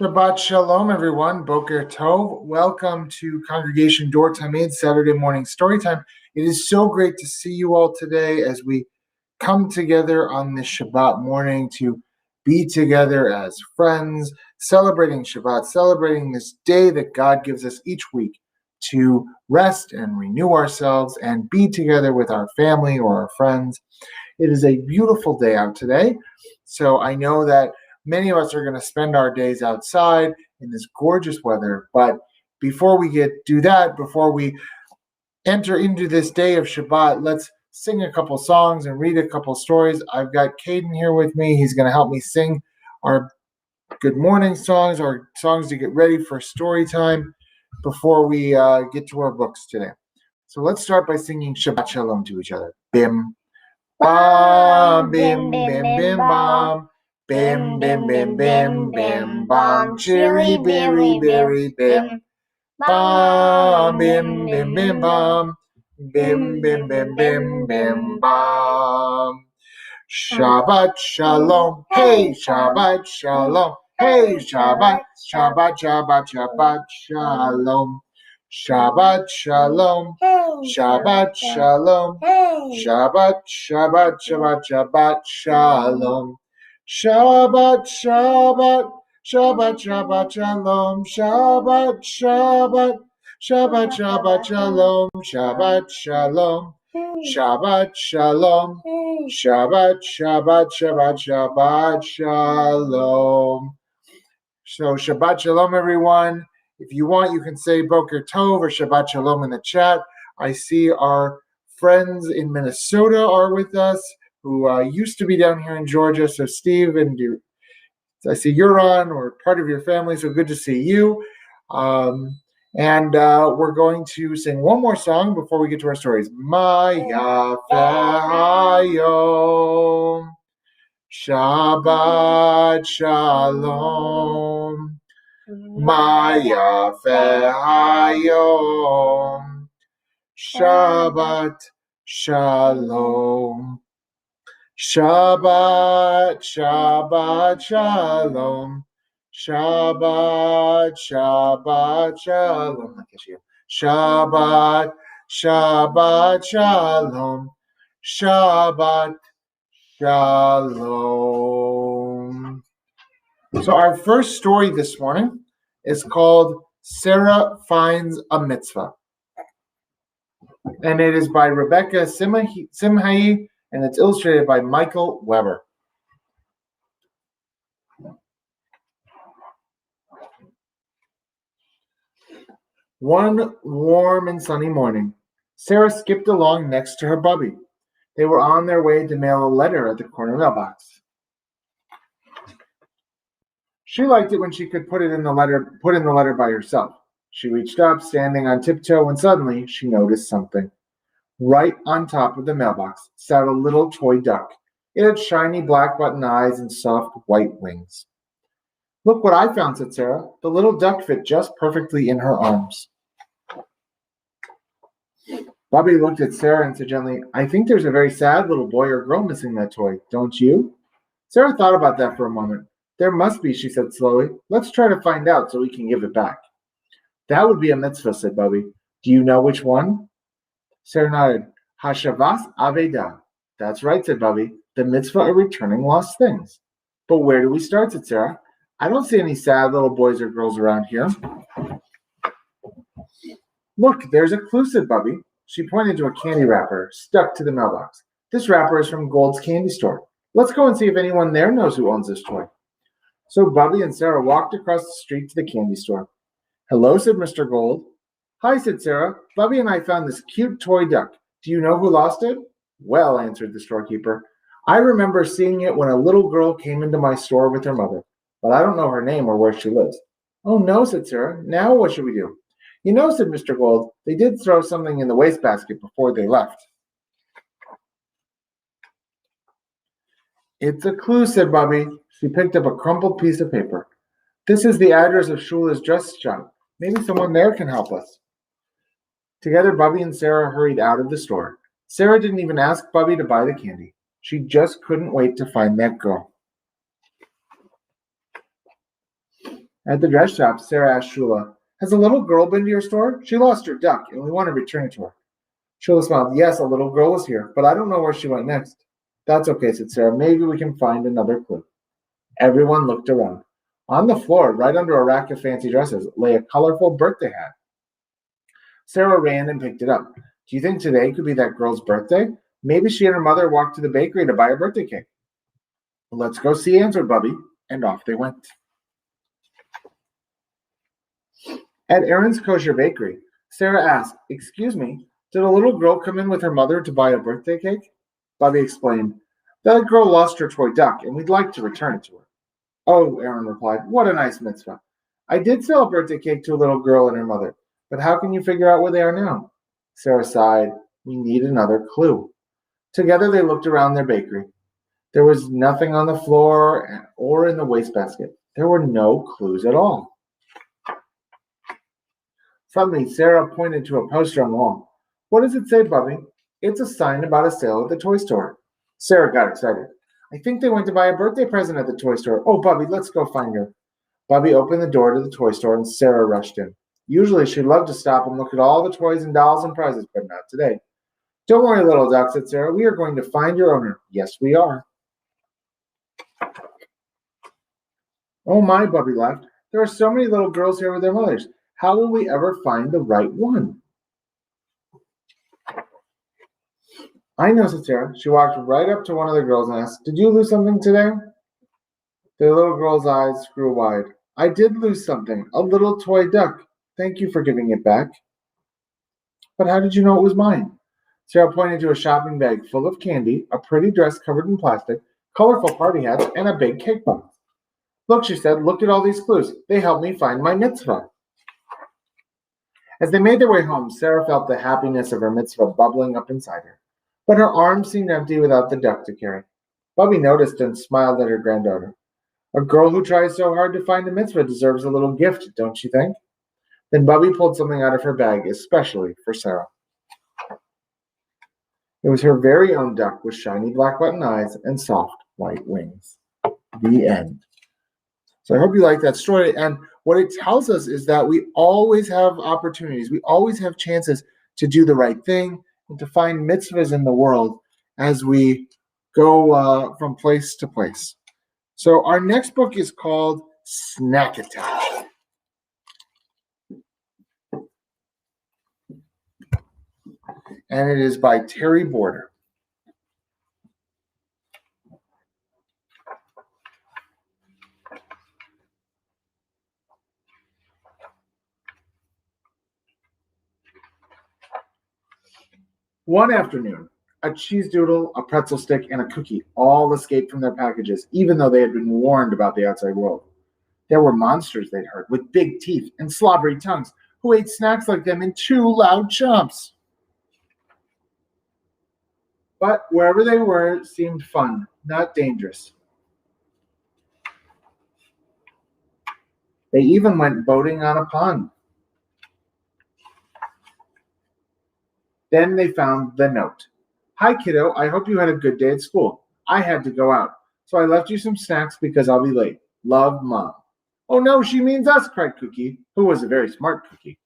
Shabbat Shalom, everyone. Boker Tov. Welcome to Congregation Dor Tamid, Saturday morning story time. It is so great to see you all today as we come together on this Shabbat morning to be together as friends, celebrating Shabbat, celebrating this day that God gives us each week to rest and renew ourselves and be together with our family or our friends. It is a beautiful day out today, so I know that many of us are going to spend our days outside in this gorgeous weather. But before we before we enter into this day of Shabbat, let's sing a couple songs and read a couple stories. I've got Caden here with me. He's going to help me sing our good morning songs, our songs to get ready for story time before we get to our books today. So let's start by singing Shabbat Shalom to each other. Bim, bam, bim, bim, bim, bam. Bim, bim, bim, bim, bim, bam, chiri, biri, biri, bim. Bam, bim, bim, bim, bam. Bim, bim, bim, bim, bim, bam. Shabbat Shalom, hey, Shabbat Shalom, hey, Shabbat, Shabbat, Shabbat, Shabbat Shalom. Shabbat Shalom, Shabbat Shalom, Shabbat, Shabbat, Shabbat, Shabbat Shalom. Shabbat, Shabbat, Shabbat, Shabbat Shalom, Shabbat, Shabbat, Shabbat, Shabbat Shalom, Shabbat Shalom, Shabbat Shalom, Shabbat, Shabbat, Shabbat, Shabbat Shalom. So Shabbat Shalom, everyone. If you want, you can say Boker Tov or Shabbat Shalom in the chat. I see our friends in Minnesota are with us, who used to be down here in Georgia. So Steve, and I see you're on, or part of your family, so good to see you. And we're going to sing one more song before we get to our stories. Maya Hayom, Shabbat Shalom. Maya Hayom, Shabbat Shalom. Shabbat, Shabbat Shalom. Shabbat, Shabbat Shalom. Shabbat, Shabbat Shalom. Shabbat Shalom. So our first story this morning is called Sarah Finds a Mitzvah. And it is by Rebecca Simhai, and it's illustrated by Michael Weber. One warm and sunny morning, Sarah skipped along next to her bubby. They were on their way to mail a letter at the corner mailbox. She liked it when she could put in the letter by herself. She reached up, standing on tiptoe, when suddenly she noticed something. Right on top of the mailbox sat a little toy duck. It had shiny black button eyes and soft white wings. "Look what I found," said Sarah. The little duck fit just perfectly in her arms. Bobby looked at Sarah and said gently, "I think there's a very sad little boy or girl missing that toy, don't you?" Sarah thought about that for a moment. "There must be," she said slowly. "Let's try to find out so we can give it back." "That would be a mitzvah," said Bubby. "Do you know which one?" Sarah nodded. "Hashavas Aveda." "That's right," said Bubby. "The mitzvah of returning lost things." "But where do we start?" said Sarah. "I don't see any sad little boys or girls around here." "Look, there's a clue," said Bubby. She pointed to a candy wrapper stuck to the mailbox. "This wrapper is from Gold's candy store. Let's go and see if anyone there knows who owns this toy." So Bubby and Sarah walked across the street to the candy store. "Hello," said Mr. Gold. "Hi," said Sarah. "Bubby and I found this cute toy duck. Do you know who lost it?" "Well," answered the storekeeper, "I remember seeing it when a little girl came into my store with her mother, but I don't know her name or where she lives." "Oh, no," said Sarah. "Now what should we do?" "You know," said Mr. Gold, "they did throw something in the wastebasket before they left." "It's a clue," said Bubby. She picked up a crumpled piece of paper. "This is the address of Shula's dress shop. Maybe someone there can help us." Together, Bubby and Sarah hurried out of the store. Sarah didn't even ask Bubby to buy the candy. She just couldn't wait to find that girl. At the dress shop, Sarah asked Shula, "Has a little girl been to your store? She lost her duck, and we want to return it to her." Shula smiled. "Yes, a little girl was here, but I don't know where she went next." "That's okay," said Sarah. "Maybe we can find another clue." Everyone looked around. On the floor, right under a rack of fancy dresses, lay a colorful birthday hat. Sarah ran and picked it up. "Do you think today could be that girl's birthday? Maybe she and her mother walked to the bakery to buy a birthday cake." "Let's go see," answered Bubby, and off they went. At Aaron's Kosher Bakery, Sarah asked, "Excuse me, did a little girl come in with her mother to buy a birthday cake?" Bobby explained, "That girl lost her toy duck, and we'd like to return it to her." "Oh," Aaron replied, "what a nice mitzvah. I did sell a birthday cake to a little girl and her mother, but how can you figure out where they are now?" Sarah sighed. "We need another clue." Together they looked around their bakery. There was nothing on the floor or in the wastebasket. There were no clues at all. Suddenly, Sarah pointed to a poster on the wall. "What does it say, Bubby?" "It's a sign about a sale at the toy store." Sarah got excited. "I think they went to buy a birthday present at the toy store. Oh, Bubby, let's go find her." Bubby opened the door to the toy store and Sarah rushed in. Usually she loved to stop and look at all the toys and dolls and prizes, but not today. "Don't worry, little duck," said Sarah. "We are going to find your owner." "Yes, we are." "Oh my," Bubby laughed. "There are so many little girls here with their mothers. How will we ever find the right one?" "I know," said Sarah. She walked right up to one of the girls and asked, "Did you lose something today?" The little girl's eyes grew wide. "I did lose something, a little toy duck. Thank you for giving it back." "But how did you know it was mine?" Sarah pointed to a shopping bag full of candy, a pretty dress covered in plastic, colorful party hats, and a big cake box. "Look," she said, "look at all these clues. They help me find my mitzvah." As they made their way home, Sarah felt the happiness of her mitzvah bubbling up inside her. But her arms seemed empty without the duck to carry. Bubby noticed and smiled at her granddaughter. "A girl who tries so hard to find a mitzvah deserves a little gift, don't you think?" Then Bubby pulled something out of her bag, especially for Sarah. It was her very own duck with shiny black button eyes and soft white wings. The end. So I hope you like that story. And what it tells us is that we always have opportunities. We always have chances to do the right thing and to find mitzvahs in the world as we go from place to place. So our next book is called Snack Attack. And it is by Terry Border. One afternoon, a cheese doodle, a pretzel stick, and a cookie all escaped from their packages, even though they had been warned about the outside world. There were monsters, they'd heard, with big teeth and slobbery tongues, who ate snacks like them in two loud chomps. But wherever they were seemed fun, not dangerous. They even went boating on a pond. Then they found the note. "Hi, kiddo. I hope you had a good day at school. I had to go out, so I left you some snacks because I'll be late. Love, Mom." "Oh no, she means us," cried Cookie, who was a very smart cookie.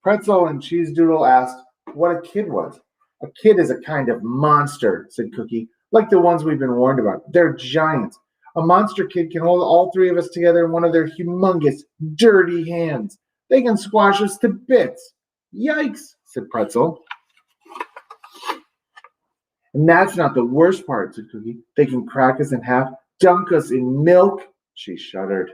Pretzel and Cheese Doodle asked what a kid was. "A kid is a kind of monster," said Cookie, "like the ones we've been warned about. They're giants. A monster kid can hold all three of us together in one of their humongous, dirty hands. They can squash us to bits." "Yikes," said Pretzel. "And that's not the worst part," said Cookie. "They can crack us in half, dunk us in milk." She shuddered.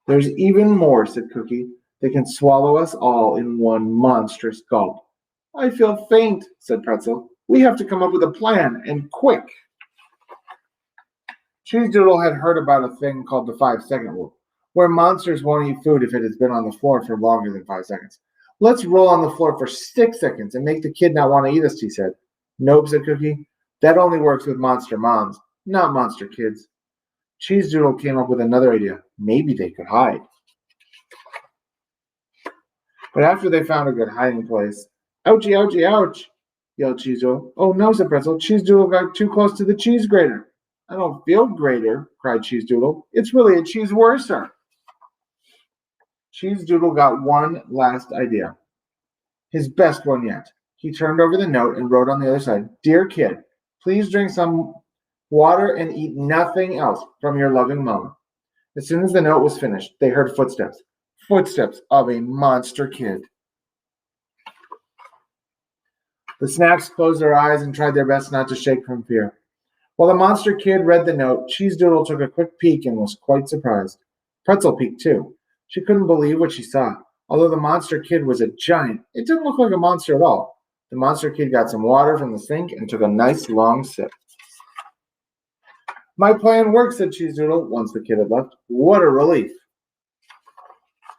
"There's even more," said Cookie. "They can swallow us all in one monstrous gulp." "I feel faint," said Pretzel. "We have to come up with a plan, and quick." Cheese Doodle had heard about a thing called the 5-second rule, where monsters won't eat food if it has been on the floor for longer than 5 seconds. "Let's roll on the floor for 6 seconds and make the kid not want to eat us," he said. "Nope," said Cookie. "That only works with monster moms, not monster kids." Cheese Doodle came up with another idea. Maybe they could hide. But after they found a good hiding place, "Ouchie, ouchie, ouch," yelled Cheese Doodle. "Oh no," said Pretzel. "Cheese Doodle got too close to the cheese grater." I don't feel greater, cried Cheese Doodle. It's really a cheese worser. Cheese Doodle got one last idea, his best one yet. He turned over the note and wrote on the other side, Dear kid, please drink some water and eat nothing else from your loving mama. As soon as the note was finished, they heard footsteps. Footsteps of a monster kid. The snacks closed their eyes and tried their best not to shake from fear. While the monster kid read the note, Cheese Doodle took a quick peek and was quite surprised. Pretzel peeked too. She couldn't believe what she saw. Although the monster kid was a giant, it didn't look like a monster at all. The monster kid got some water from the sink and took a nice long sip. My plan worked, said Cheese Doodle once the kid had left. What a relief.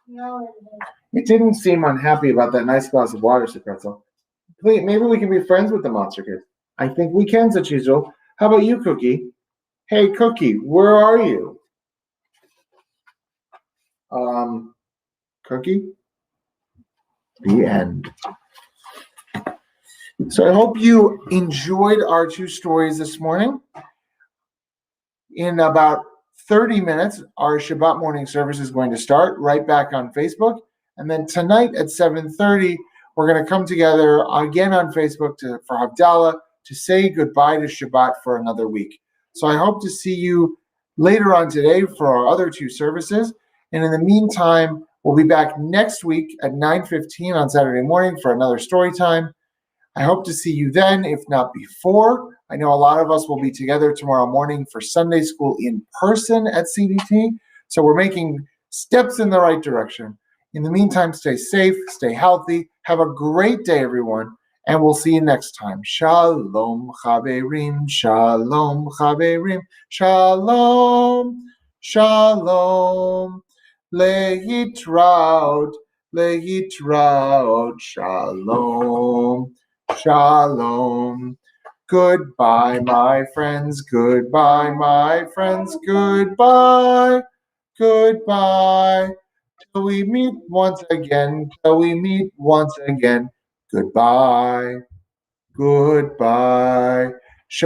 No, It didn't seem unhappy about that nice glass of water, said Pretzel. Please, maybe we can be friends with the monster kid. I think we can, said Cheese Doodle. How about you, Cookie? Hey, Cookie, where are you? Cookie? The end. So I hope you enjoyed our two stories this morning. In about 30 minutes, our Shabbat morning service is going to start right back on Facebook. And then tonight at 7:30, we're going to come together again on Facebook for Havdalah to say goodbye to Shabbat for another week. So I hope to see you later on today for our other two services. And in the meantime, we'll be back next week at 9:15 on Saturday morning for another story time. I hope to see you then, if not before. I know a lot of us will be together tomorrow morning for Sunday school in person at CDT. So we're making steps in the right direction. In the meantime, stay safe, stay healthy. Have a great day, everyone. And we'll see you next time. Shalom, chaverim, shalom, chaverim, shalom, shalom, lehitraut, lehitraut, shalom, shalom. Goodbye, my friends, goodbye, my friends, goodbye, goodbye. Till we meet once again, till we meet once again. Goodbye, goodbye.